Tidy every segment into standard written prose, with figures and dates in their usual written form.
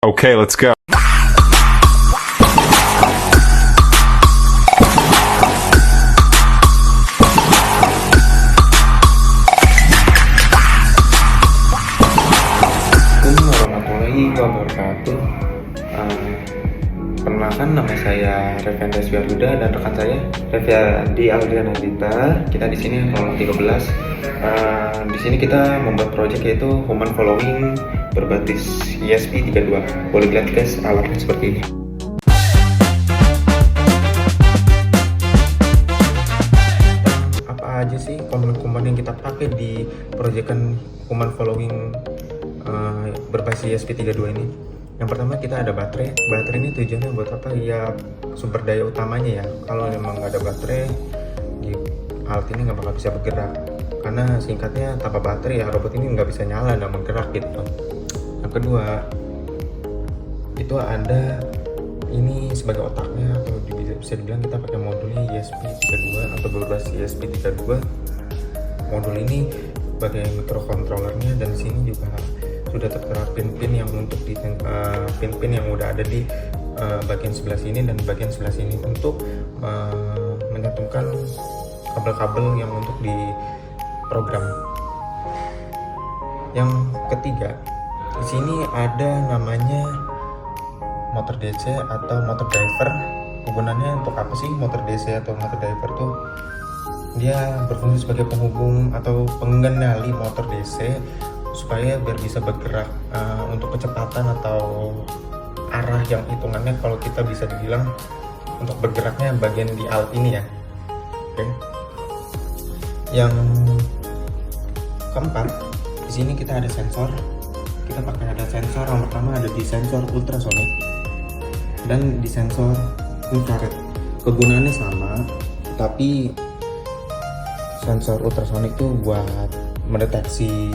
Okay, let's go. Assalamualaikum warahmatullahi wabarakatuh. Perkenalkan, nama saya Revan Deswiarduda dan rekan saya Reviandi Aldriana Dita. Kita di sini kelompok 13. Di sini kita membuat proyek yaitu human following berbasis ESP32. Boleh lihat guys alatnya seperti ini. Apa aja sih komponen-komponen yang kita pakai di proyekan human following berbasis ESP32 ini? Yang pertama kita ada baterai. Baterai ini tujuannya buat apa? Ya sumber daya utamanya ya. Kalau memang nggak ada baterai, di alat ini nggak bakal bisa bergerak. Karena singkatnya tanpa baterai ya robot ini nggak bisa nyala dan bergerak gitu. Yang kedua itu ada ini sebagai otaknya, atau bisa dibilang kita pakai modulnya ESP32 atau berbasis ESP32. Modul ini sebagai microcontrollernya, dan di sini juga sudah tertera pin-pin yang untuk di pin-pin yang udah ada di bagian sebelah sini dan bagian sebelah sini untuk menyatukan kabel-kabel yang untuk di program. Yang ketiga, di sini ada namanya motor DC atau motor driver. Gunanya untuk apa sih motor DC atau motor driver tuh? Dia berfungsi sebagai penghubung atau pengendali motor DC supaya biar bisa bergerak untuk kecepatan atau arah yang hitungannya kalau kita bisa dibilang untuk bergeraknya bagian di alat ini ya. Oke. Yang keempat, di sini kita ada sensor. Kita pakai ada sensor. Yang pertama ada di sensor ultrasonic dan di sensor infrared. Kegunaannya sama, tapi sensor ultrasonic itu buat mendeteksi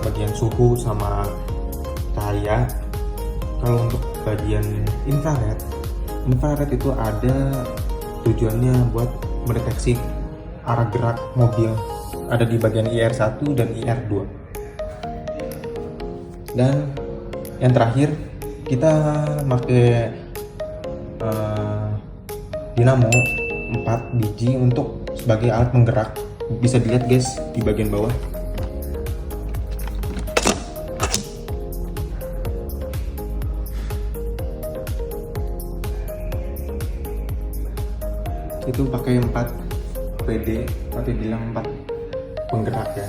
bagian suhu sama cahaya. Kalau untuk bagian infrared itu ada tujuannya buat mendeteksi arah gerak mobil. Ada di bagian IR1 dan IR2. Dan yang terakhir kita pakai dinamo 4 biji untuk sebagai alat penggerak. Bisa dilihat guys di bagian bawah. Itu pakai 4 PD atau bilang 4 penggerak ya.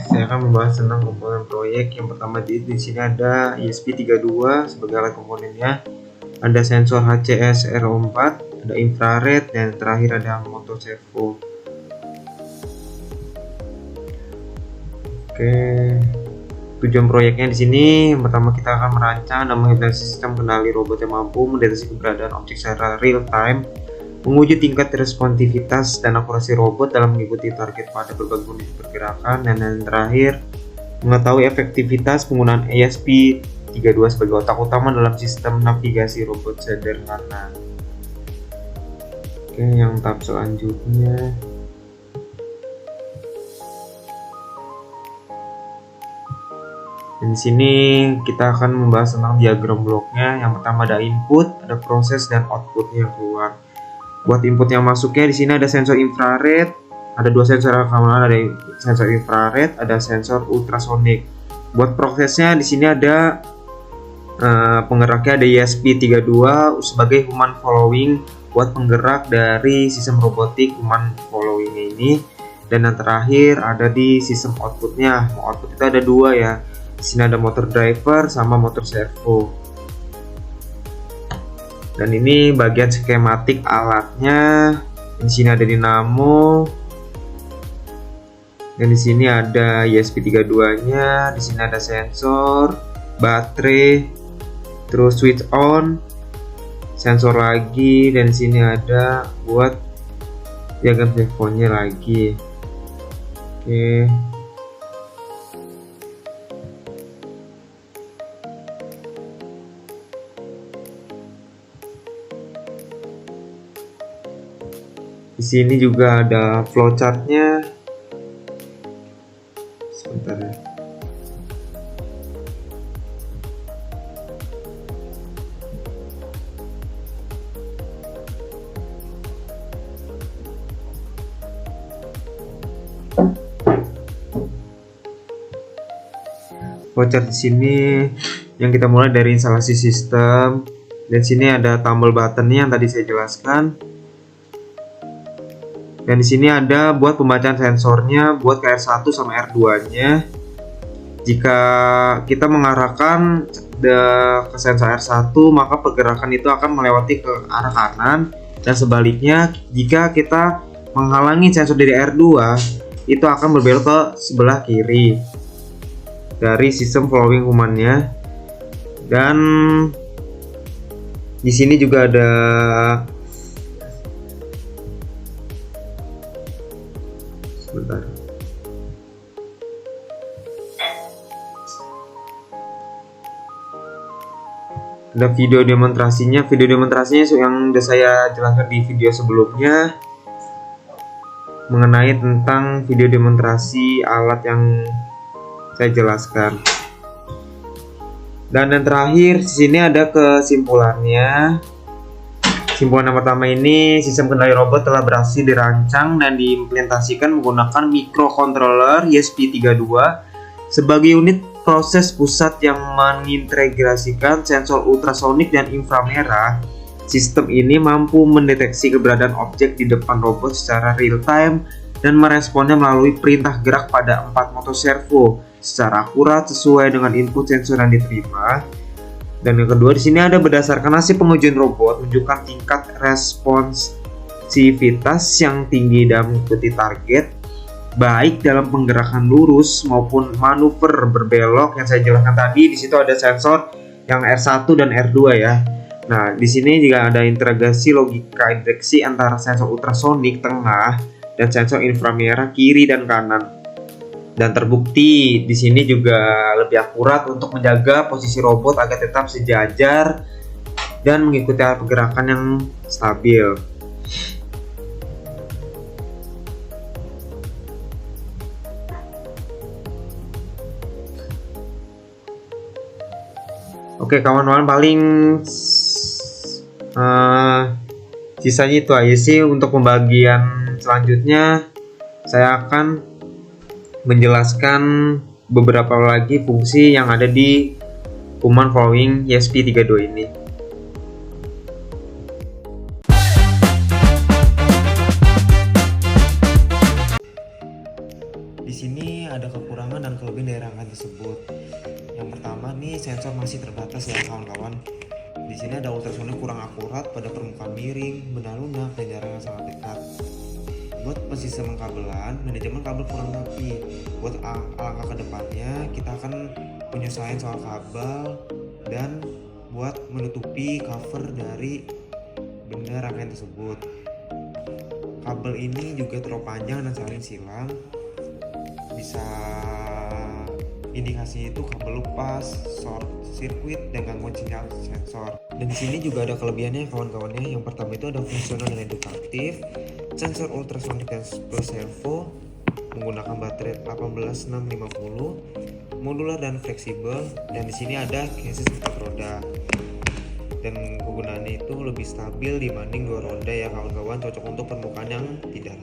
Saya akan membahas tentang komponen proyek. Yang pertama di sini ada ESP32 sebagai alat komponennya, ada sensor HCS R4, ada infrared, dan terakhir ada motor servo. Oke, tujuan proyeknya di sini yang pertama kita akan merancang dan mengimplementasi sistem kendali robot yang mampu mendeteksi keberadaan objek secara real time, menguji tingkat responsivitas dan akurasi robot dalam mengikuti target pada berbagai kondisi pergerakan, dan yang terakhir mengetahui efektivitas penggunaan ESP32 sebagai otak utama dalam sistem navigasi robot sederhana. Oke, yang tahap selanjutnya dan di sini kita akan membahas tentang diagram bloknya. Yang pertama ada input, ada proses, dan outputnya yang keluar. Buat input yang masuknya di sini ada sensor infrared, Ada dua sensor kawan, ada sensor infrared, ada sensor ultrasonic. Buat prosesnya di sini ada penggeraknya ada ESP32 sebagai human following buat penggerak dari sistem robotik human following ini. Dan yang terakhir ada di sistem outputnya. Output itu ada dua ya. Di sini ada motor driver sama motor servo. Dan ini bagian skematik alatnya. Di sini ada dinamo. Dan di sini ada ESP32-nya. Di sini ada sensor, baterai, terus switch on, sensor lagi, dan di sini ada buat diagram teleponnya lagi. Oke. Di sini juga ada flowchartnya. Sebentar ya. Flowchart di sini yang kita mulai dari instalasi sistem. Dan sini ada tombol buttonnya yang tadi saya jelaskan. Dan di sini ada buat pembacaan sensornya buat ke R1 sama R2-nya. Jika kita mengarahkan ke sensor R1, maka pergerakan itu akan melewati ke arah kanan, dan sebaliknya jika kita menghalangi sensor dari R2, itu akan berbelok ke sebelah kiri dari sistem following humannya. Dan di sini juga ada ada video demonstrasinya. Video demonstrasinya yang sudah saya jelaskan di video sebelumnya mengenai tentang video demonstrasi alat yang saya jelaskan. Dan yang terakhir di sini ada kesimpulannya. Kesimpulan yang pertama ini, sistem kendali robot telah berhasil dirancang dan diimplementasikan menggunakan microcontroller ESP32 sebagai unit proses pusat yang mengintegrasikan sensor ultrasonik dan inframerah. Sistem ini mampu mendeteksi keberadaan objek di depan robot secara real time dan meresponnya melalui perintah gerak pada 4 motor servo secara akurat sesuai dengan input sensor yang diterima. Dan yang kedua, di sini ada berdasarkan hasil pengujian robot menunjukkan tingkat responsivitas yang tinggi dalam mengikuti target, baik dalam penggerakan lurus maupun manuver berbelok yang saya jelaskan tadi. Di situ ada sensor yang R1 dan R2 ya. Nah, di sini juga ada integrasi logika indeksi antara sensor ultrasonik tengah dan sensor inframerah kiri dan kanan. Dan terbukti di sini juga lebih akurat untuk menjaga posisi robot agar tetap sejajar dan mengikuti arah pergerakan yang stabil. Oke kawan-kawan, paling sisanya itu aja sih. Untuk pembagian selanjutnya saya akan menjelaskan beberapa lagi fungsi yang ada di human following ESP32 ini. Di sini ada kekurangan dan kelebihan dari rangkaian tersebut. Yang pertama nih, sensor masih terbatas ya kawan-kawan. Di sini ada ultrasonik kurang akurat pada permukaan miring, benda lunak, dan jarak yang sangat dekat. Buat sistem kabelan, manajemen kabel kurang rapi. Buat alangkah kedepannya, kita akan penyesuaian soal kabel dan buat menutupi cover dari benda rangkaian tersebut. Kabel ini juga terlalu panjang dan saling silang. Bisa indikasinya itu kabel lepas, short circuit, dan gangguan sinyal sensor. Dan di sini juga ada kelebihannya kawan-kawannya. Yang pertama itu ada fungsional dan edukatif. Sensor ultrasonik dan plus servo menggunakan baterai 18650, modular dan fleksibel, dan di sini ada chassis 4 roda. Dan penggunaannya itu lebih stabil dibanding 2 roda ya kawan-kawan, cocok untuk permukaan yang tidak